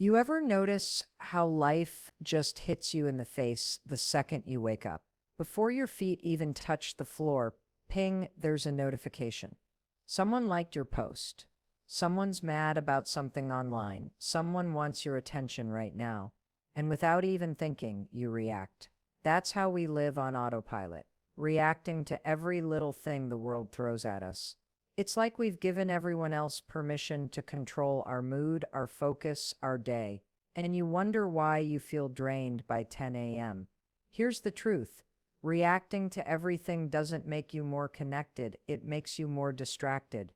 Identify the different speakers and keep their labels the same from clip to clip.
Speaker 1: You ever notice how life just hits you in the face the second you wake up? Before your feet even touch the floor, ping, there's a notification. Someone liked your post. Someone's mad about something online. Someone wants your attention right now. And without even thinking, you react. That's how we live on autopilot, reacting to every little thing the world throws at us. It's like we've given everyone else permission to control our mood, our focus, our day, and you wonder why you feel drained by 10 a.m. Here's the truth. Reacting to everything doesn't make you more connected, it makes you more distracted.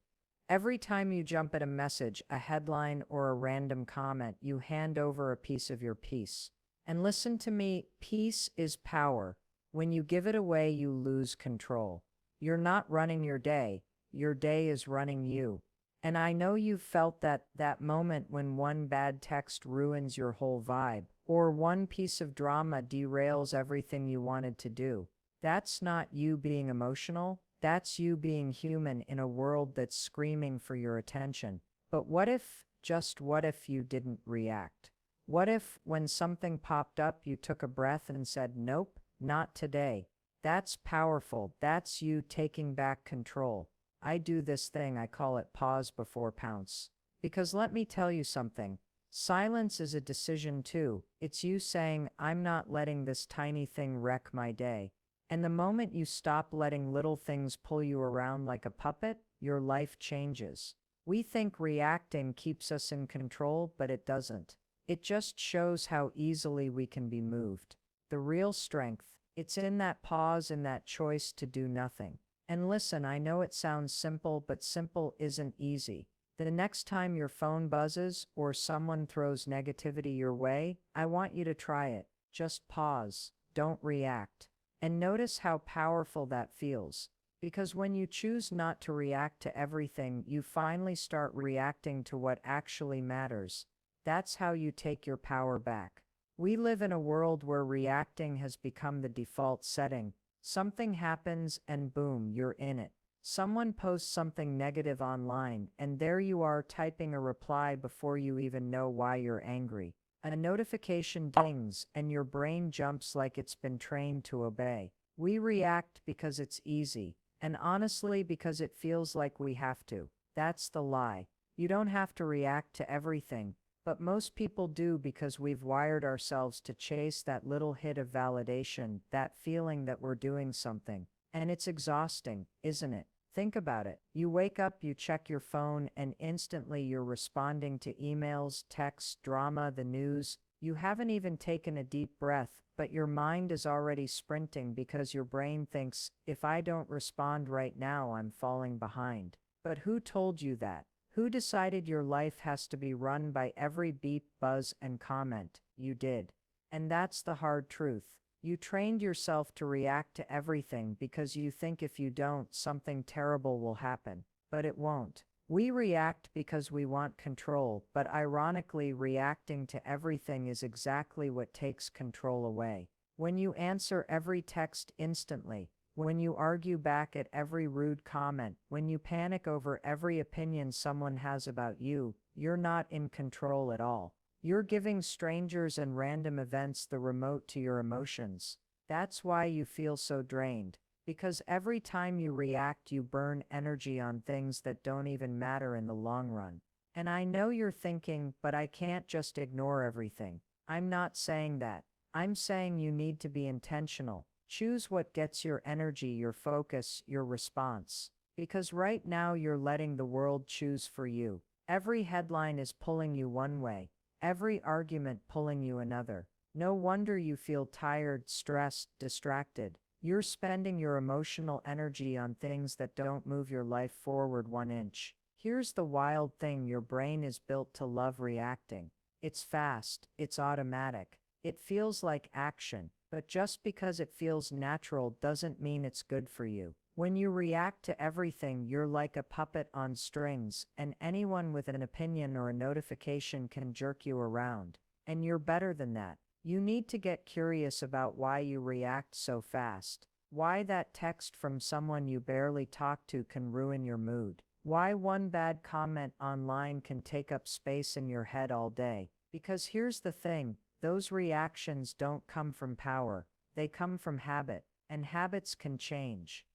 Speaker 1: Every time you jump at a message, a headline, or a random comment, you hand over a piece of your peace. And listen to me, peace is power. When you give it away, you lose control. You're not running your day is running you. And I know you've felt that moment when one bad text ruins your whole vibe, or one piece of drama derails everything you wanted to do. That's not you being emotional, that's you being human in a world that's screaming for your attention. But what if, just what if you didn't react? What if, when something popped up, you took a breath and said, nope, not today? That's powerful. That's you taking back control. I do this thing, I call it pause before pounce. Because let me tell you something. Silence is a decision too. It's you saying, I'm not letting this tiny thing wreck my day. And the moment you stop letting little things pull you around like a puppet, your life changes. We think reacting keeps us in control, but it doesn't. It just shows how easily we can be moved. The real strength, it's in that pause, in that choice to do nothing. And listen, I know it sounds simple, but simple isn't easy. The next time your phone buzzes or someone throws negativity your way, I want you to try it. Just pause. Don't react. And notice how powerful that feels. Because when you choose not to react to everything, you finally start reacting to what actually matters. That's how you take your power back. We live in a world where reacting has become the default setting. Something happens and boom, you're in it. Someone posts something negative online and there you are typing a reply before you even know why you're angry. A notification dings and your brain jumps like it's been trained to obey. We react because it's easy, and honestly because it feels like we have to. That's the lie. You don't have to react to everything. But most people do because we've wired ourselves to chase that little hit of validation, that feeling that we're doing something. And it's exhausting, isn't it? Think about it. You wake up, you check your phone, and instantly you're responding to emails, texts, drama, the news. You haven't even taken a deep breath, but your mind is already sprinting because your brain thinks, if I don't respond right now, I'm falling behind. But who told you that? Who decided your life has to be run by every beep, buzz, and comment? You did. And that's the hard truth. You trained yourself to react to everything because you think if you don't, something terrible will happen. But it won't. We react because we want control, but ironically, reacting to everything is exactly what takes control away. When you answer every text instantly, when you argue back at every rude comment, when you panic over every opinion someone has about you, you're not in control at all. You're giving strangers and random events the remote to your emotions. That's why you feel so drained. Because every time you react, you burn energy on things that don't even matter in the long run. And I know you're thinking, but I can't just ignore everything. I'm not saying that. I'm saying you need to be intentional. Choose what gets your energy, your focus, your response. Because right now you're letting the world choose for you. Every headline is pulling you one way, every argument pulling you another. No wonder you feel tired, stressed, distracted. You're spending your emotional energy on things that don't move your life forward 1 inch. Here's the wild thing, your brain is built to love reacting. It's fast, it's automatic, it feels like action. But just because it feels natural doesn't mean it's good for you. When you react to everything, you're like a puppet on strings, and anyone with an opinion or a notification can jerk you around. And you're better than that. You need to get curious about why you react so fast. Why that text from someone you barely talk to can ruin your mood. Why one bad comment online can take up space in your head all day. Because here's the thing, those reactions don't come from power, they come from habit, and habits can change.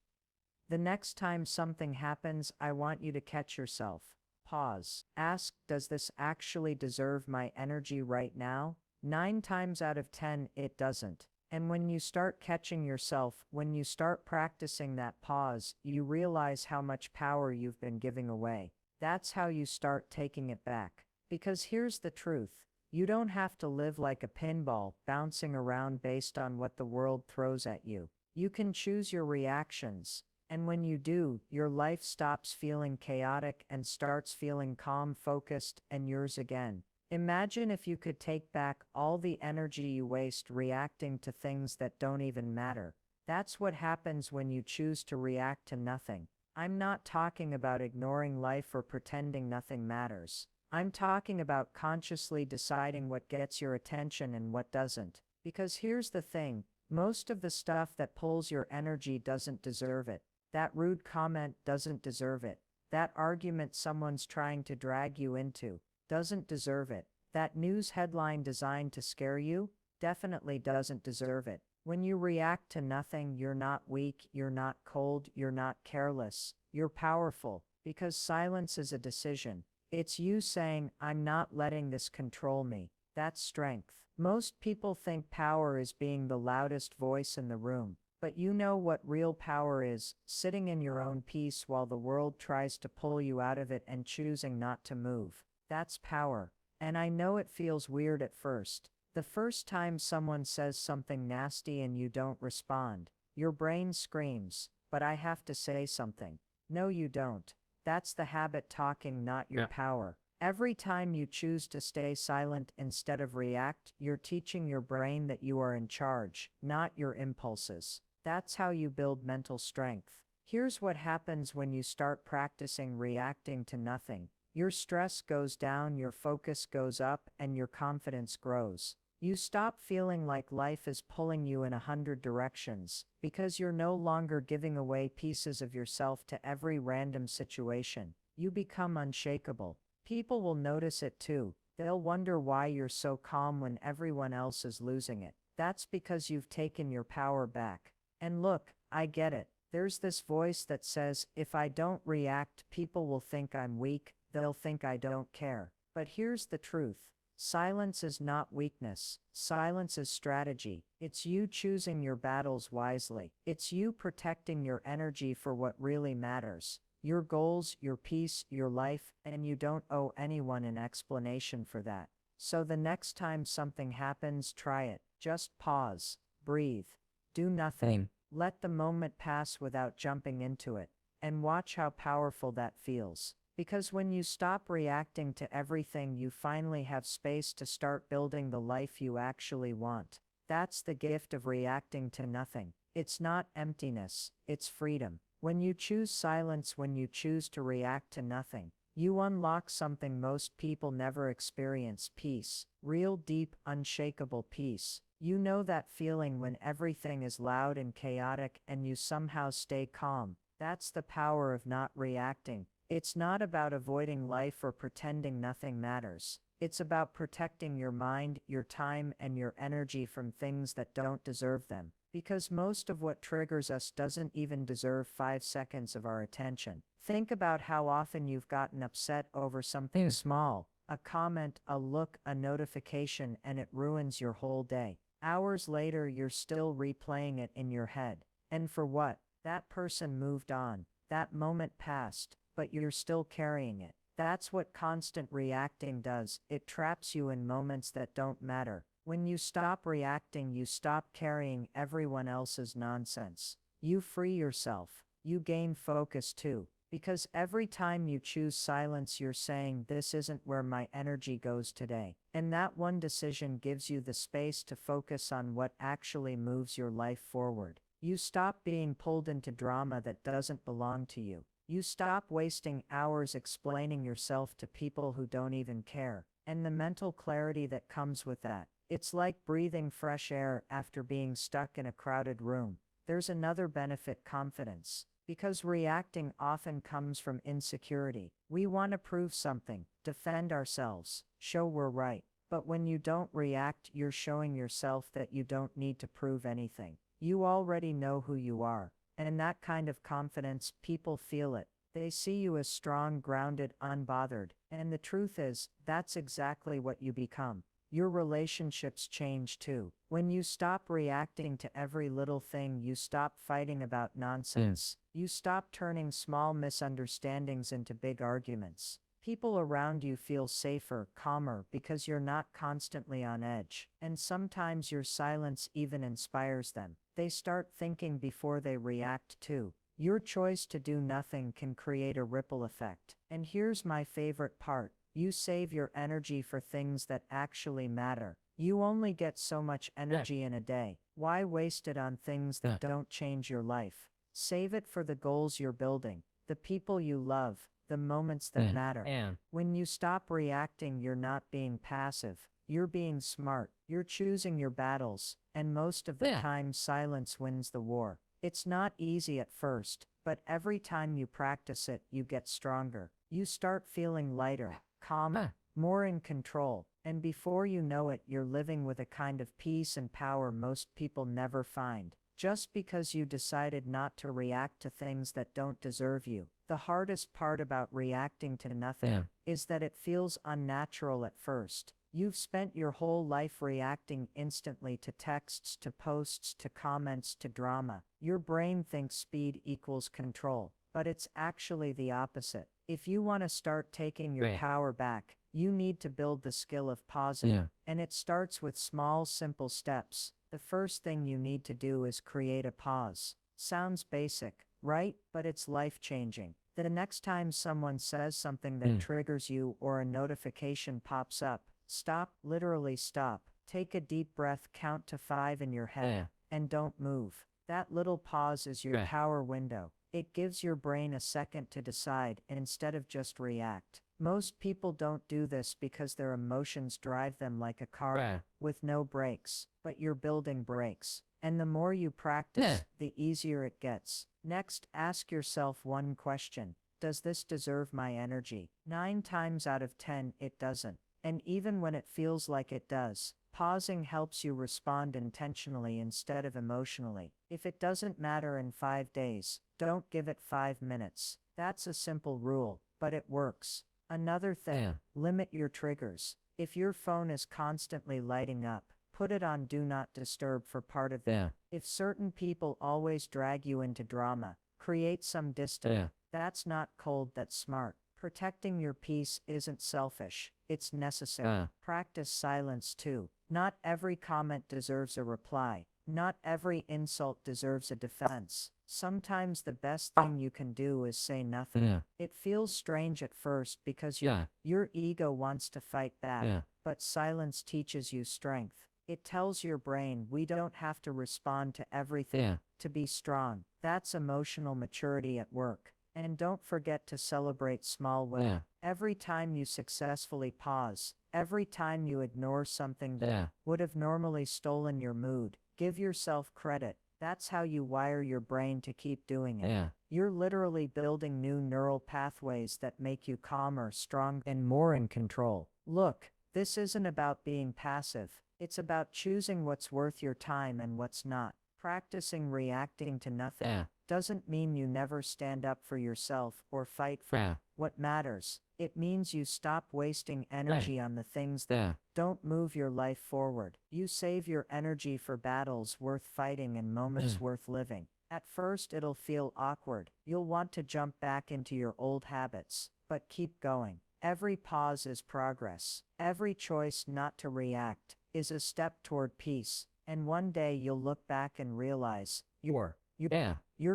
Speaker 1: The next time something happens, I want you to catch yourself. Pause. Ask, does this actually deserve my energy right now? 9 times out of 10, it doesn't. And when you start catching yourself, when you start practicing that pause, you realize how much power you've been giving away. That's how you start taking it back. Because here's the truth. You don't have to live like a pinball, bouncing around based on what the world throws at you. You can choose your reactions. And when you do, your life stops feeling chaotic and starts feeling calm, focused, and yours again. Imagine if you could take back all the energy you waste reacting to things that don't even matter. That's what happens when you choose to react to nothing. I'm not talking about ignoring life or pretending nothing matters. I'm talking about consciously deciding what gets your attention and what doesn't. Because here's the thing, most of the stuff that pulls your energy doesn't deserve it. That rude comment doesn't deserve it. That argument someone's trying to drag you into doesn't deserve it. That news headline designed to scare you definitely doesn't deserve it. When you react to nothing, you're not weak, you're not cold, you're not careless. You're powerful, because silence is a decision. It's you saying, I'm not letting this control me. That's strength. Most people think power is being the loudest voice in the room. But you know what real power is, sitting in your own peace while the world tries to pull you out of it and choosing not to move. That's power. And I know it feels weird at first. The first time someone says something nasty and you don't respond, your brain screams, but I have to say something. No, you don't. That's the habit talking, not your power. Every time you choose to stay silent instead of react, you're teaching your brain that you are in charge, not your impulses. That's how you build mental strength. Here's what happens when you start practicing reacting to nothing. Your stress goes down, your focus goes up, and your confidence grows. You stop feeling like life is pulling you in 100 directions, because you're no longer giving away pieces of yourself to every random situation. You become unshakable. People will notice it too. They'll wonder why you're so calm when everyone else is losing it. That's because you've taken your power back. And look, I get it. There's this voice that says, if I don't react, people will think I'm weak, they'll think I don't care. But here's the truth. Silence is not weakness. Silence is strategy. It's you choosing your battles wisely. It's you protecting your energy for what really matters. Your goals, your peace, your life, and you don't owe anyone an explanation for that. So the next time something happens, try it. Just pause, breathe, do nothing. Let the moment pass without jumping into it, and watch how powerful that feels. Because when you stop reacting to everything, you finally have space to start building the life you actually want. That's the gift of reacting to nothing. It's not emptiness, it's freedom. When you choose silence, when you choose to react to nothing, you unlock something most people never experience: peace. Real, deep, unshakable peace. You know that feeling when everything is loud and chaotic and you somehow stay calm. That's the power of not reacting. It's not about avoiding life or pretending nothing matters. It's about protecting your mind, your time, and your energy from things that don't deserve them. Because most of what triggers us doesn't even deserve 5 seconds of our attention. Think about how often you've gotten upset over something small, a comment, a look, a notification, and it ruins your whole day. Hours later, you're still replaying it in your head. And for what? That person moved on. That moment passed, but you're still carrying it. That's what constant reacting does. It traps you in moments that don't matter. When you stop reacting, you stop carrying everyone else's nonsense. You free yourself. You gain focus too. Because every time you choose silence, you're saying, this isn't where my energy goes today. And that one decision gives you the space to focus on what actually moves your life forward. You stop being pulled into drama that doesn't belong to you. You stop wasting hours explaining yourself to people who don't even care. And the mental clarity that comes with that. It's like breathing fresh air after being stuck in a crowded room. There's another benefit: confidence. Because reacting often comes from insecurity. We want to prove something, defend ourselves, show we're right. But when you don't react, you're showing yourself that you don't need to prove anything. You already know who you are. And that kind of confidence, people feel it. They see you as strong, grounded, unbothered. And the truth is, that's exactly what you become. Your relationships change too. When you stop reacting to every little thing, you stop fighting about nonsense. You stop turning small misunderstandings into big arguments. People around you feel safer, calmer, because you're not constantly on edge. And sometimes your silence even inspires them. They start thinking before they react too. Your choice to do nothing can create a ripple effect. And here's my favorite part. You save your energy for things that actually matter. You only get so much energy in a day. Why waste it on things that don't change your life? Save it for the goals you're building, the people you love, the moments that matter. When you stop reacting, you're not being passive. You're being smart. You're choosing your battles. And most of the time, silence wins the war. It's not easy at first, but every time you practice it, you get stronger. You start feeling lighter, calmer, more in control. And before you know it, you're living with a kind of peace and power most people never find. Just because you decided not to react to things that don't deserve you. The hardest part about reacting to nothing is that it feels unnatural at first. You've spent your whole life reacting instantly to texts, to posts, to comments, to drama. Your brain thinks speed equals control, but it's actually the opposite. If you want to start taking your power back, you need to build the skill of pausing. And it starts with small, simple steps. The first thing you need to do is create a pause. Sounds basic, right? But it's life-changing. The next time someone says something that triggers you or a notification pops up, stop, literally stop. Take a deep breath, count to 5 in your head, and don't move. That little pause is your power window. It gives your brain a second to decide instead of just react. Most people don't do this because their emotions drive them like a car with no brakes, but you're building brakes. And the more you practice, the easier it gets. Next, ask yourself one question. Does this deserve my energy? 9 times out of 10, it doesn't. And even when it feels like it does, pausing helps you respond intentionally instead of emotionally. If it doesn't matter in 5 days, don't give it 5 minutes. That's a simple rule, but it works. Another thing, limit your triggers. If your phone is constantly lighting up, put it on Do Not Disturb for part of it. If certain people always drag you into drama, create some distance. That's not cold, that's smart. Protecting your peace isn't selfish, it's necessary. Practice silence too. Not every comment deserves a reply. Not every insult deserves a defense. Sometimes the best thing you can do is say nothing. It feels strange at first because your ego wants to fight back, but silence teaches you strength. It tells your brain we don't have to respond to everything to be strong. That's emotional maturity at work. And don't forget to celebrate small wins. Every time you successfully pause, every time you ignore something that would have normally stolen your mood, give yourself credit. That's how you wire your brain to keep doing it. You're literally building new neural pathways that make you calmer, stronger, and more in control. Look, this isn't about being passive. It's about choosing what's worth your time and what's not. Practicing reacting to nothing doesn't mean you never stand up for yourself or fight for what matters. It means you stop wasting energy on the things that don't move your life forward. You save your energy for battles worth fighting and moments worth living. At first, it'll feel awkward. You'll want to jump back into your old habits, but keep going. Every pause is progress. Every choice not to react is a step toward peace. And one day you'll look back and realize you're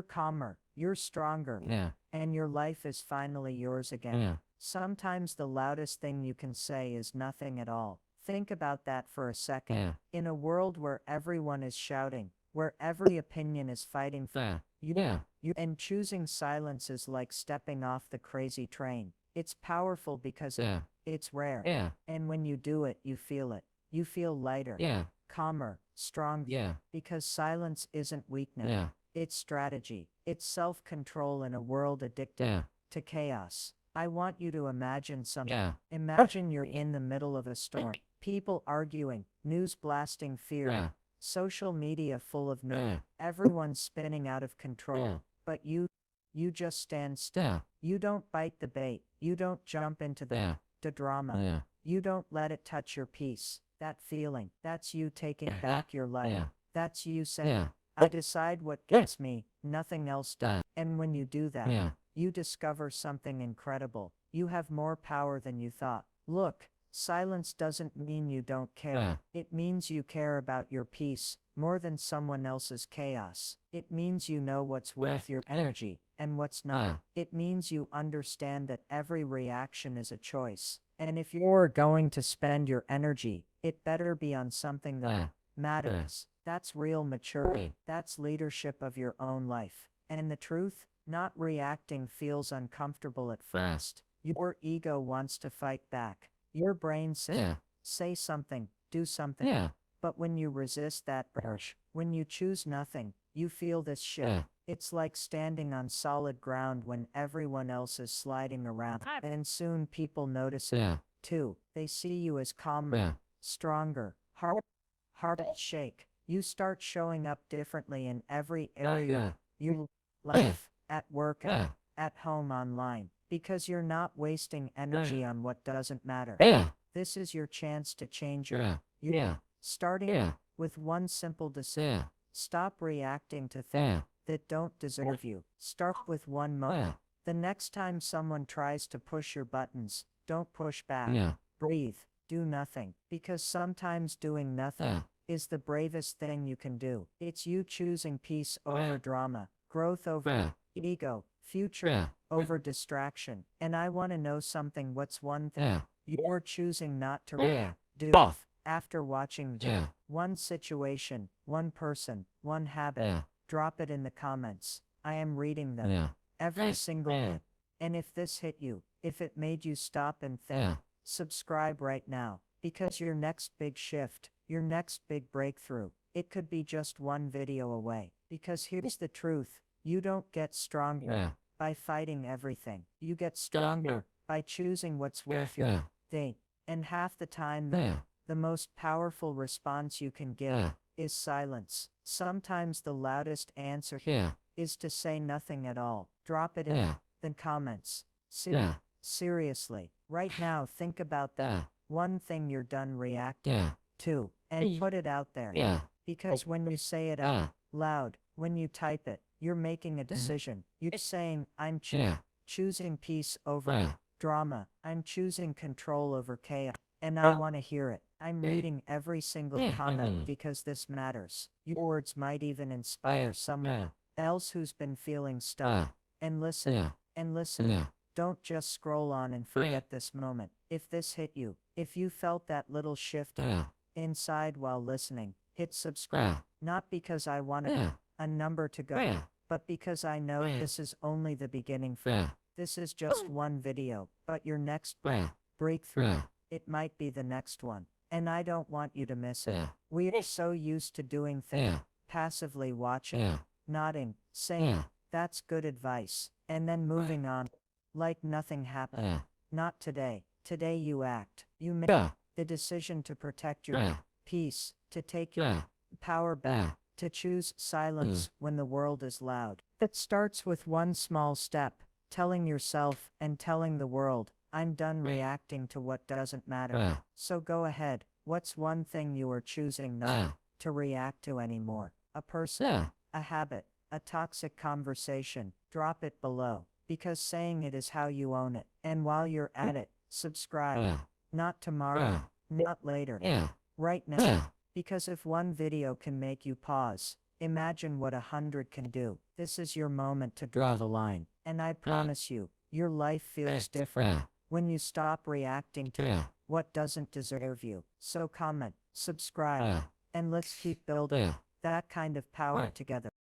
Speaker 1: calmer, you're stronger, and your life is finally yours again. Sometimes the loudest thing you can say is nothing at all. Think about that for a second. In a world where everyone is shouting, where every opinion is fighting for and choosing silence is like stepping off the crazy train. It's powerful because it's rare. And when you do it, you feel it. You feel lighter, calmer, stronger. Because silence isn't weakness. It's strategy. It's self-control in a world addicted to chaos. I want you to imagine something. Imagine you're in the middle of a storm. People arguing, news blasting fear, social media full of noise, everyone spinning out of control. But you just stand still. You don't bite the bait. You don't jump into the drama. You don't let it touch your peace. That feeling, that's you taking back your life. That's you saying, I decide what gets me, nothing else does. And when you do that, you discover something incredible. You have more power than you thought. Look, silence doesn't mean you don't care. It means you care about your peace more than someone else's chaos. It means you know what's worth your energy and what's not. It means you understand that every reaction is a choice. And if you're going to spend your energy, it better be on something that matters. That's real maturity. That's leadership of your own life. And the truth, not reacting feels uncomfortable at first. Your ego wants to fight back. Your brain says, say something, do something. But when you resist that urge, when you choose nothing, you feel this shift. It's like standing on solid ground when everyone else is sliding around. And soon people notice it too. They see you as calmer, stronger, heart shake. You start showing up differently in every area. Your life, at work, at home, online. Because you're not wasting energy on what doesn't matter. This is your chance to change your starting with one simple decision. Stop reacting to things that don't deserve you. Start with one moment. The next time someone tries to push your buttons, don't push back. Breathe. Do nothing. Because sometimes doing nothing is the bravest thing you can do. It's you choosing peace over drama, growth over ego, future over distraction. And I want to know something. What's one thing you're choosing not to do after watching one situation, one person, one habit? Drop it in the comments. I am reading them. Every single one. And if this hit you, if it made you stop and think, subscribe right now. Because your next big shift, your next big breakthrough, it could be just one video away. Because here's the truth. You don't get stronger by fighting everything. You get stronger by choosing what's worth your day. And half the time, the most powerful response you can give is silence. Sometimes the loudest answer is to say nothing at all. Drop it in the comments. Seriously, right now, think about that one thing you're done reacting to and put it out there. Because when you say it out loud, when you type it, you're making a decision. You're saying, I'm choosing peace over drama. I'm choosing control over chaos. And I want to hear it. I'm reading every single comment because this matters. Your words might even inspire someone else who's been feeling stuck. And listen, Don't just scroll on and forget this moment. If this hit you, if you felt that little shift inside while listening, hit subscribe. Not because I want a number to go, but because I know this is only the beginning for this is just one video, but your next breakthrough, it might be the next one. And I don't want you to miss it. We are so used to doing things, passively watching, nodding, saying, that's good advice, and then moving on, like nothing happened. Not today. Today you act. You make the decision to protect your peace, to take your power back, to choose silence when the world is loud. It starts with one small step, telling yourself and telling the world, I'm done reacting to what doesn't matter. So go ahead. What's one thing you are choosing not to react to anymore? A person, a habit, a toxic conversation? Drop it below, because saying it is how you own it. And while you're at it, subscribe. Not tomorrow, not later, right now. Because if one video can make you pause, imagine what 100 can do. This is your moment to draw the line. And I promise you, your life feels different when you stop reacting to what doesn't deserve you. So comment, subscribe, and let's keep building that kind of power together.